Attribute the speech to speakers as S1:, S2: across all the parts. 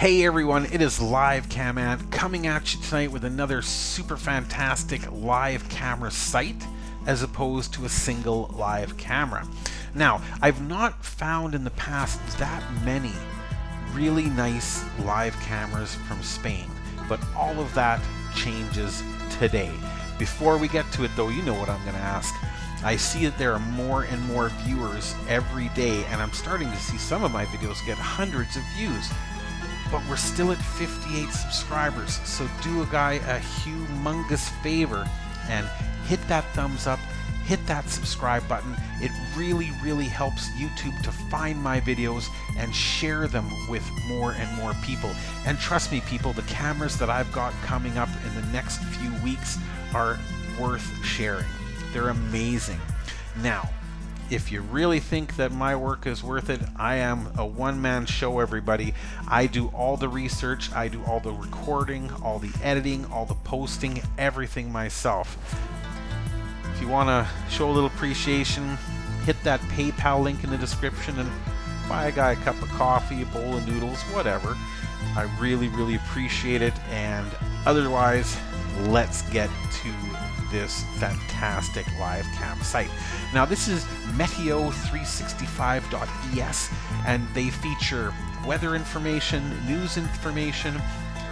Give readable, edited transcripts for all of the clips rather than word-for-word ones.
S1: Hey everyone, it is livecamant coming at you tonight with another super fantastic live camera site as opposed to a single live camera. Now, I've not found in the past that many really nice live cameras from Spain, but all of that changes today. Before we get to it though, you know what I'm going to ask. I see that there are more and more viewers every day, and I'm starting to see some of my videos get hundreds of views. But we're still at 58 subscribers, so do a guy a humongous favor and hit that thumbs up, hit that subscribe button. It really helps YouTube to find my videos and share them with more and more people. And trust me people, the cameras that I've got coming up in the next few weeks are worth sharing. They're amazing. Now, if you really think that my work is worth it, I am a one-man show, everybody. I do all the research, I do all the recording, all the editing, all the posting, everything myself. If you want to show a little appreciation, hit that PayPal link in the description and buy a guy a cup of coffee, a bowl of noodles, whatever. I really appreciate it, and otherwise, let's get to this fantastic live cam site. Now this is meteo365.es, and they feature weather information, news information,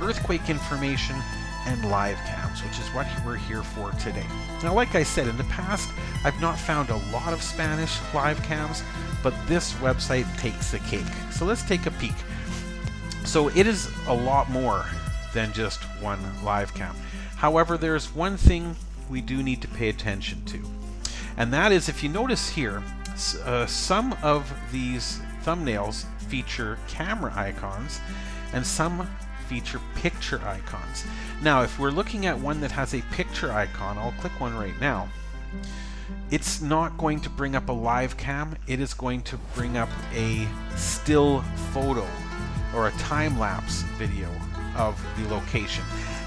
S1: earthquake information, and live cams, which is what we're here for today. Now like I said, in the past I've not found a lot of Spanish live cams, but this website takes the cake. So let's take a peek. So it is a lot more than just one live cam. However, there's one thing we do need to pay attention to, and that is, if you notice here, some of these thumbnails feature camera icons and some feature picture icons. Now if we're looking at one that has a picture icon, I'll click one right now, it's not going to bring up a live cam, it is going to bring up a still photo or a time-lapse video of the location.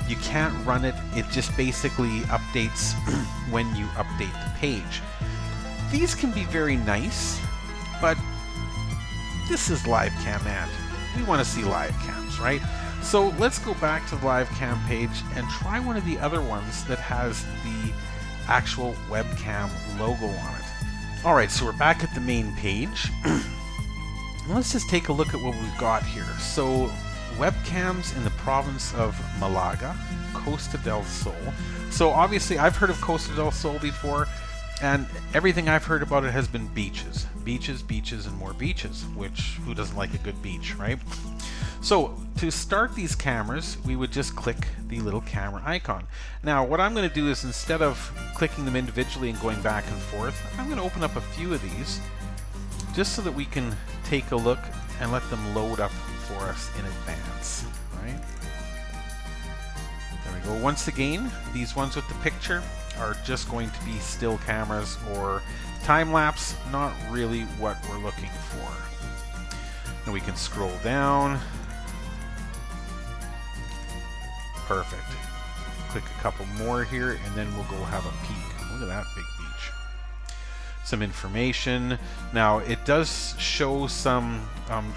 S1: You can't run it, it just basically updates when you update the page. These can be very nice, but this is live cam ad. We want to see live cams, right? So let's go back to the live cam page and try one of the other ones that has the actual webcam logo on it. Alright, so we're back at the main page. Let's just take a look at what we've got here. So webcams in the province of Malaga, Costa del Sol. So obviously I've heard of Costa del Sol before, and everything I've heard about it has been beaches. Beaches, and more beaches, which who doesn't like a good beach, right? So to start these cameras, we would just click the little camera icon. Now what I'm going to do is, instead of clicking them individually and going back and forth, I'm going to open up a few of these just so that we can take a look and let them load up for us in advance, right? There we go. Once again, these ones with the picture are just going to be still cameras or time-lapse, not really what we're looking for. Now we can scroll down. Perfect. Click a couple more here and then we'll go have a peek. Look at that big beach. Some information. Now it does show some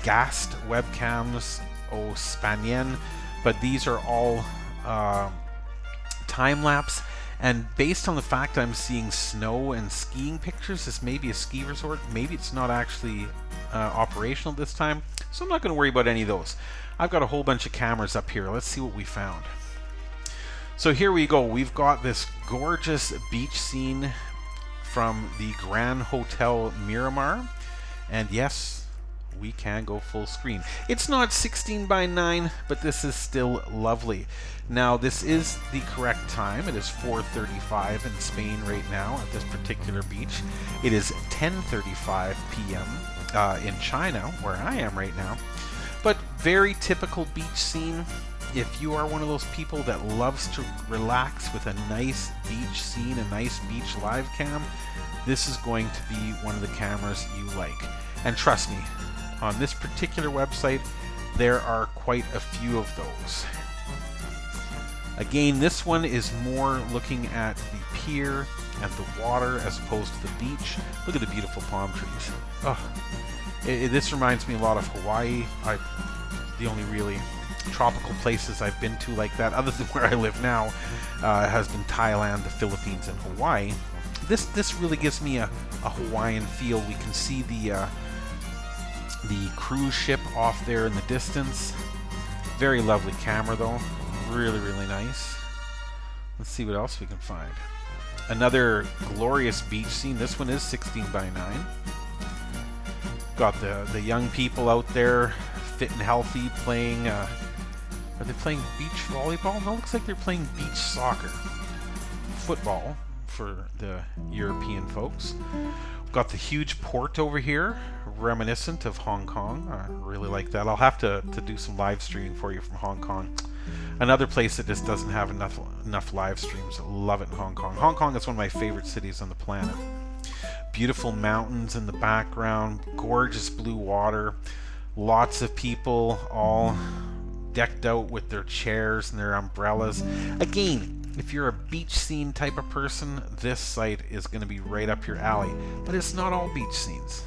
S1: gassed webcams, Spanien, but these are all time-lapse, and based on the fact I'm seeing snow and skiing pictures, this may be a ski resort, maybe it's not actually operational this time, so I'm not going to worry about any of those. I've got a whole bunch of cameras up here. Let's see what we found. So here we go. We've got this gorgeous beach scene from the Grand Hotel Miramar, and yes, we can go full screen. It's not 16:9, but this is still lovely. Now this is the correct time. It is 4:35 in Spain right now at this particular beach. It is 10:35 p.m. In China, where I am right now. But very typical beach scene. If you are one of those people that loves to relax with a nice beach scene, a nice beach live cam, this is going to be one of the cameras you like. And trust me, on this particular website, there are quite a few of those. Again, this one is more looking at the pier and the water as opposed to the beach. Look at the beautiful palm trees. Oh, this reminds me a lot of Hawaii. The only really tropical places I've been to like that, other than where I live now, has been Thailand, the Philippines, and Hawaii. This really gives me a Hawaiian feel. We can see the cruise ship off there in the distance. Very lovely camera though, really nice. Let's see what else we can find. Another glorious beach scene. This one is 16:9. Got the young people out there, fit and healthy, playing. Are they playing beach volleyball? No, looks like they're playing beach soccer. Football for the European folks. Got the huge port over here, reminiscent of Hong Kong. I really like that. I'll have to do some live streaming for you from Hong Kong. Another place that just doesn't have enough live streams. I love it in Hong Kong. Hong Kong is one of my favorite cities on the planet. Beautiful mountains in the background, gorgeous blue water, lots of people all decked out with their chairs and their umbrellas. Again, if you're a beach scene type of person, this site is going to be right up your alley. But it's not all beach scenes.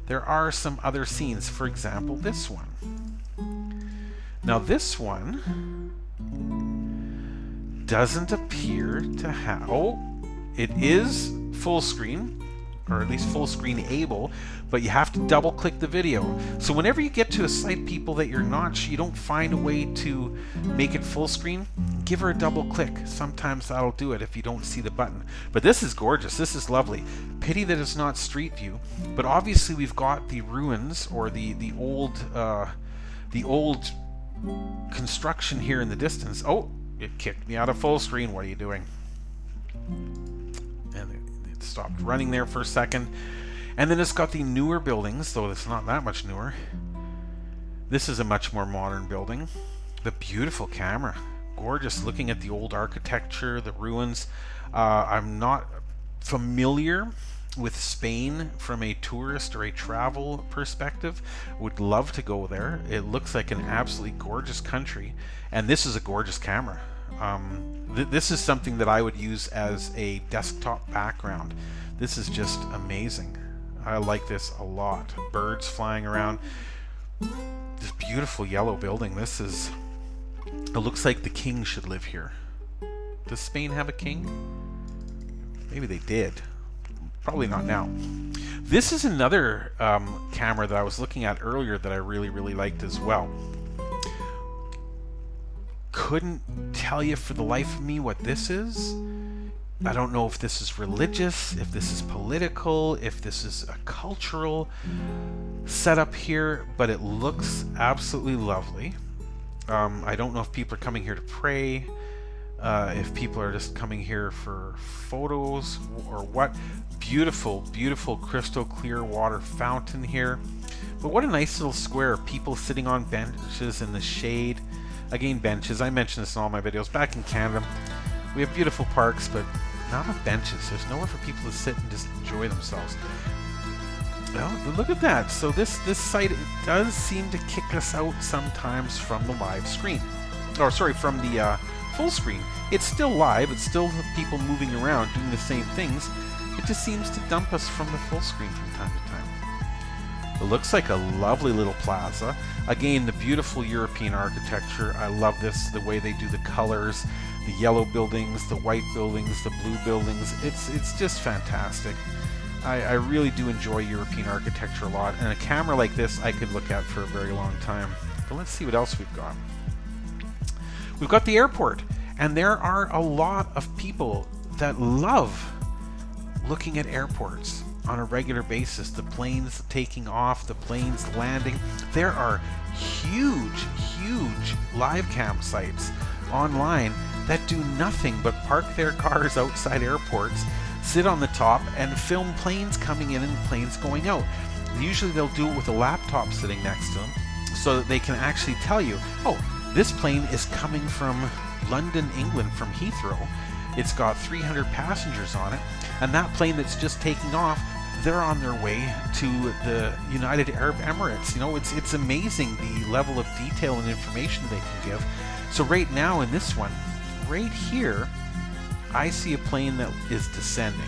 S1: There are some other scenes. For example, this one. Now this one doesn't appear to have... Oh, it is full screen, or at least full screen able, but you have to double click the video. So whenever you get to a site, people, that you don't find a way to make it full screen, give her a double click. Sometimes that'll do it if you don't see the button. But this is gorgeous. This is lovely. Pity that it's not street view, but obviously we've got the ruins, or the old construction here in the distance. Oh, it kicked me out of full screen. What are you doing? And it stopped running there for a second. And then it's got the newer buildings, though it's not that much newer. This is a much more modern building. The beautiful camera. Gorgeous, looking at the old architecture, the ruins. I'm not familiar with Spain from a tourist or a travel perspective. Would love to go there. It looks like an absolutely gorgeous country, and this is a gorgeous camera. This is something that I would use as a desktop background. This is just amazing. I like this a lot. Birds flying around. This beautiful yellow building. It looks like the king should live here. Does Spain have a king? Maybe they did. Probably not now. This is another camera that I was looking at earlier that I really liked as well. Couldn't tell you for the life of me what this is. I don't know if this is religious, if this is political, if this is a cultural setup here, but it looks absolutely lovely. I don't know if people are coming here to pray, if people are just coming here for photos or what. Beautiful crystal clear water fountain here. But what a nice little square. People sitting on benches in the shade. Again, benches. I mentioned this in all my videos. Back in Canada, we have beautiful parks, but not enough benches. There's nowhere for people to sit and just enjoy themselves. Well, look at that. So this site, it does seem to kick us out sometimes from the live screen. Or sorry, from the full screen. It's still live. It's still people moving around doing the same things. It just seems to dump us from the full screen from time to time. It looks like a lovely little plaza. Again, the beautiful European architecture. I love this, the way they do the colors, the yellow buildings, the white buildings, the blue buildings. It's just fantastic. I really do enjoy European architecture a lot, and a camera like this I could look at for a very long time. But let's see what else we've got. We've got the airport, and there are a lot of people that love looking at airports on a regular basis. The planes taking off, the planes landing. There are huge live cam sites online that do nothing but park their cars outside airports, sit on the top, and film planes coming in and planes going out. Usually they'll do it with a laptop sitting next to them so that they can actually tell you, oh, this plane is coming from London, England, from Heathrow. It's got 300 passengers on it, and that plane that's just taking off, they're on their way to the United Arab Emirates. You know, it's amazing the level of detail and information they can give. So right now in this one, right here, I see a plane that is descending.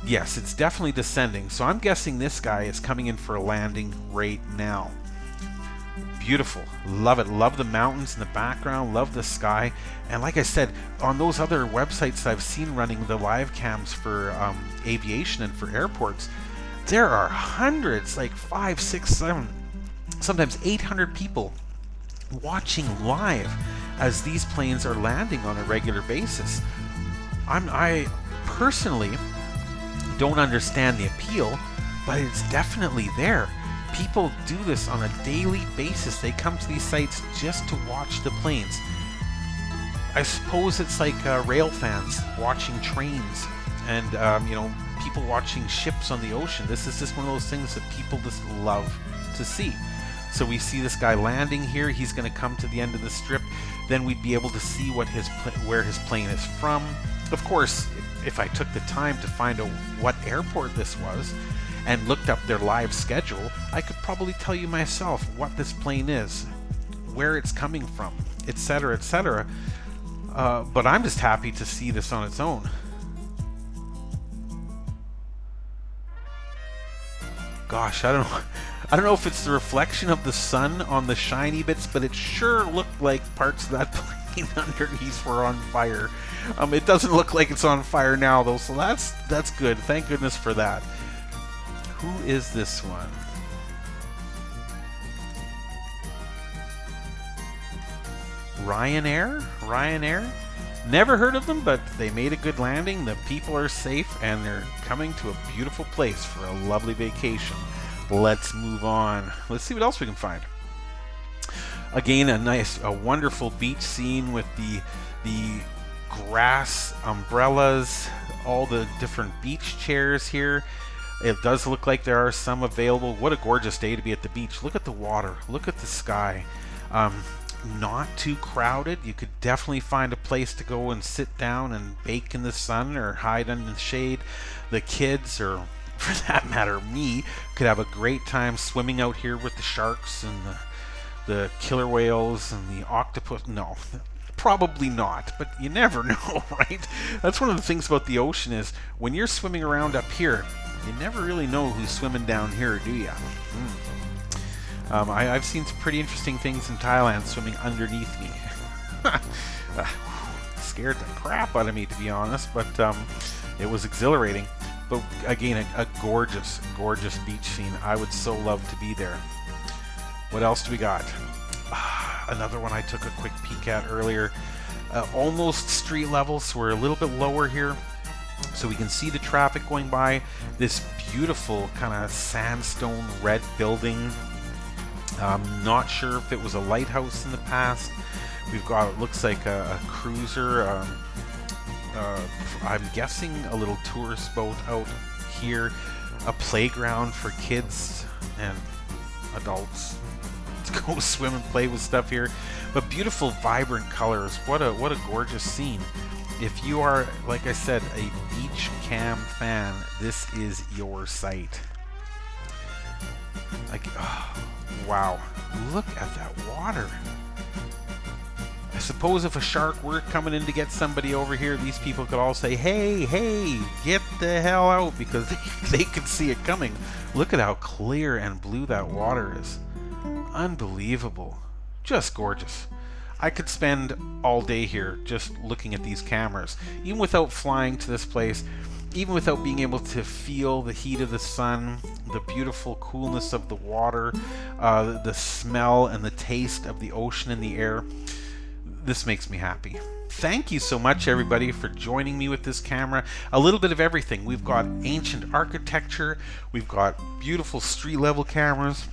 S1: Yes, it's definitely descending. So I'm guessing this guy is coming in for a landing right now. beautiful. Love it. Love the mountains in the background. Love the sky. And like I said, on those other websites I've seen running the live cams for aviation and for airports, there are hundreds, like 5, 6, 7, sometimes 800 people watching live as these planes are landing on a regular basis. I personally don't understand the appeal, but it's definitely there. People do this on a daily basis. They come to these sites just to watch the planes. I suppose it's like rail fans watching trains and people watching ships on the ocean. This is just one of those things that people just love to see. So we see this guy landing here. He's going to come to the end of the strip. Then we'd be able to see what where his plane is from. Of course, if I took the time to find out what airport this was and looked up their live schedule, I could probably tell you myself what this plane is, where it's coming from, etc., etc. But I'm just happy to see this on its own. Gosh, I don't know if it's the reflection of the sun on the shiny bits, but it sure looked like parts of that plane underneath were on fire. It doesn't look like it's on fire now though, so that's good. Thank goodness for that. Who is this one? Ryanair? Never heard of them, but they made a good landing. The people are safe and they're coming to a beautiful place for a lovely vacation. Let's move on. Let's see what else we can find. Again, a wonderful beach scene with the grass umbrellas, all the different beach chairs here. It does look like there are some available. What a gorgeous day to be at the beach. Look at the water. Look at the sky. Not too crowded. You could definitely find a place to go and sit down and bake in the sun or hide under the shade. The kids, or for that matter me, could have a great time swimming out here with the sharks and the killer whales and the octopus. No, probably not, but you never know, right? That's one of the things about the ocean is when you're swimming around up here, you never really know who's swimming down here, do ya? I've seen some pretty interesting things in Thailand swimming underneath me. Scared the crap out of me, to be honest, but it was exhilarating. But again, a gorgeous, gorgeous beach scene. I would so love to be there. What else do we got? Another one I took a quick peek at earlier. Almost street level, so we're a little bit lower here. So we can see the traffic going by. This beautiful kind of sandstone red building. I'm not sure if it was a lighthouse in the past. We've got, it looks like a cruiser. I'm guessing a little tourist boat out here. A playground for kids and adults to go swim and play with stuff here. But beautiful, vibrant colors. What a gorgeous scene. If you are, like I said, a beach cam fan, this is your site. Like, oh, wow, look at that water. I suppose if a shark were coming in to get somebody over here, these people could all say, hey, get the hell out, because they could see it coming. Look at how clear and blue that water is. Unbelievable. Just gorgeous. I could spend all day here just looking at these cameras, even without flying to this place, even without being able to feel the heat of the sun, the beautiful coolness of the water, the smell and the taste of the ocean in the air. This makes me happy. Thank you so much, everybody, for joining me with this camera. A little bit of everything. We've got ancient architecture. We've got beautiful street-level cameras.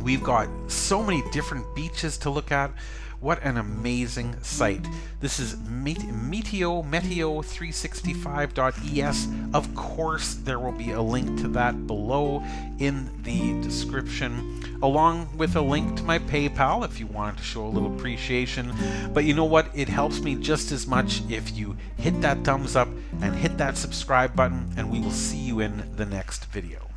S1: We've got so many different beaches to look at. What an amazing site. This is meteo365.es. Of course, there will be a link to that below in the description, along with a link to my PayPal if you wanted to show a little appreciation. But you know what? It helps me just as much if you hit that thumbs up and hit that subscribe button, and we will see you in the next video.